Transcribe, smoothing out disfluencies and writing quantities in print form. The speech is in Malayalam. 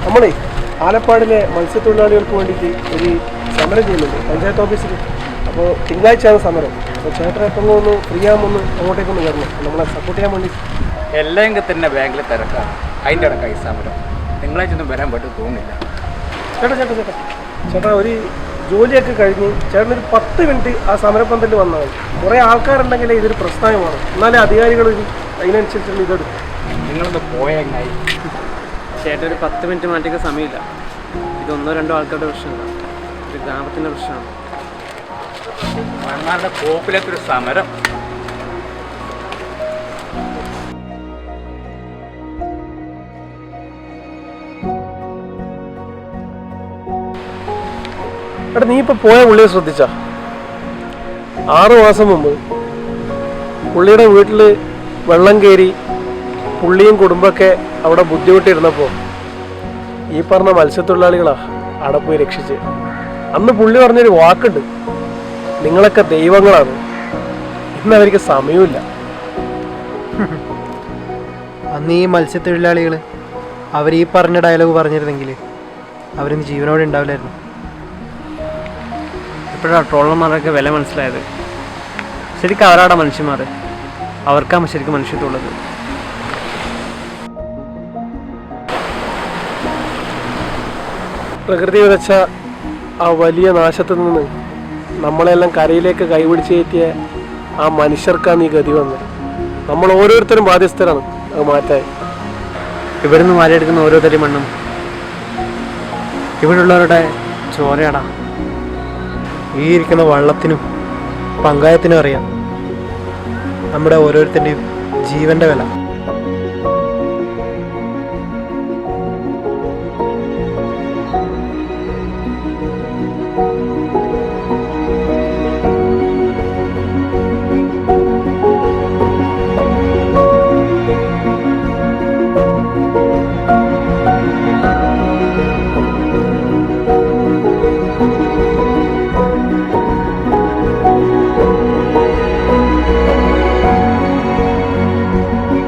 നമ്മളെ ആലപ്പാടിലെ മത്സ്യത്തൊഴിലാളികൾക്ക് വേണ്ടിയിട്ട് ഒരു സമരം ചെയ്യുന്നുണ്ട് പഞ്ചായത്ത് ഓഫീസിൽ. അപ്പോൾ തിങ്കളാഴ്ചയാണ് സമരം. അപ്പോൾ ചേട്ടൻ എപ്പം ഒന്ന് ഫ്രീ ആകുമ്പോൾ അങ്ങോട്ടേക്കൊന്ന് വരണം, നമ്മളെ സപ്പോർട്ട് ചെയ്യാൻ വേണ്ടി. എല്ലാം തന്നെ ബാങ്കിൽ തിരക്കാണ്, അതിൻ്റെ ഇടക്കായി സമരം. തിങ്കളാഴ്ച ഒന്നും വരാൻ പറ്റും തോന്നുന്നില്ല. ചേട്ടാ ഒരു ജോലിയൊക്കെ കഴിഞ്ഞ് ചേട്ടനൊരു 10 മിനിറ്റ് ആ സമരപ്പന്തലിൽ വന്നാൽ മതി. കുറേ ആൾക്കാരുണ്ടെങ്കിലേ ഇതൊരു പ്രശ്നമാണ്, എന്നാലേ അധികാരികൾ അതിനനുസരിച്ചുള്ള ഇതെടുക്കും. നിങ്ങളൊന്ന് പോയെങ്ങായി. ചേട്ടൻ ഒരു 10 മിനിറ്റ് മാറ്റിയൊക്കെ സമയമില്ല. ഇതൊന്നോ രണ്ടോ ആൾക്കാരുടെ പ്രശ്നമല്ല, ഒരു ഗ്രാമത്തിൻ്റെ പ്രശ്നമാണ്. മണ്ണാരുടെ കോപ്പിലൊക്കെ ഒരു സമരം. എടാ നീ ഇപ്പൊ പോയ പുള്ളിയെ ശ്രദ്ധിച്ച? 6 മാസം മുമ്പ് പുള്ളിയുടെ വീട്ടില് വെള്ളം കയറി പുള്ളിയും കുടുംബമൊക്കെ അവിടെ ബുദ്ധിമുട്ടിരുന്നപ്പോൾ ഈ പറഞ്ഞ മത്സ്യത്തൊഴിലാളികളാ അവിടെ പോയി രക്ഷിച്ച്. അന്ന് പുള്ളി പറഞ്ഞൊരു വാക്കുണ്ട്, നിങ്ങളൊക്കെ ദൈവങ്ങളാണ്. ഇന്ന് അവർക്ക് സമയമില്ല. അന്ന് ഈ മത്സ്യത്തൊഴിലാളികൾ അവർ ഈ പറഞ്ഞ ഡയലോഗ് പറഞ്ഞിരുന്നെങ്കിൽ അവരിന്ന് ജീവനോടെ ഉണ്ടാവില്ലായിരുന്നു. ഇപ്പോഴാണ് ട്രോളർമാരൊക്കെ വില മനസ്സിലായത്. ശരിക്കും അവരാടാ മനുഷ്യന്മാർ, അവർക്കാണ് ശരിക്കും മനുഷ്യത്വമുള്ളത്. പ്രകൃതി വിതച്ച ആ വലിയ നാശത്തിൽ നിന്ന് നമ്മളെല്ലാം കരയിലേക്ക് കൈപിടിച്ച് കയറ്റിയ ആ മനുഷ്യർക്കാണ് ഈ ഗതി വന്നത്. നമ്മൾ ഓരോരുത്തരും ബാധ്യസ്ഥരാണ് അത് മാറ്റാൻ. ഇവിടുന്ന് മാറിയെടുക്കുന്ന ഓരോ തരി മണ്ണും ഇവിടെയുള്ളവരുടെ ചോരയാടാ. ഈ ഇരിക്കുന്ന വള്ളത്തിനും പങ്കായത്തിനും അറിയാം നമ്മുടെ ഓരോരുത്തരുടെയും ജീവന്റെ വില.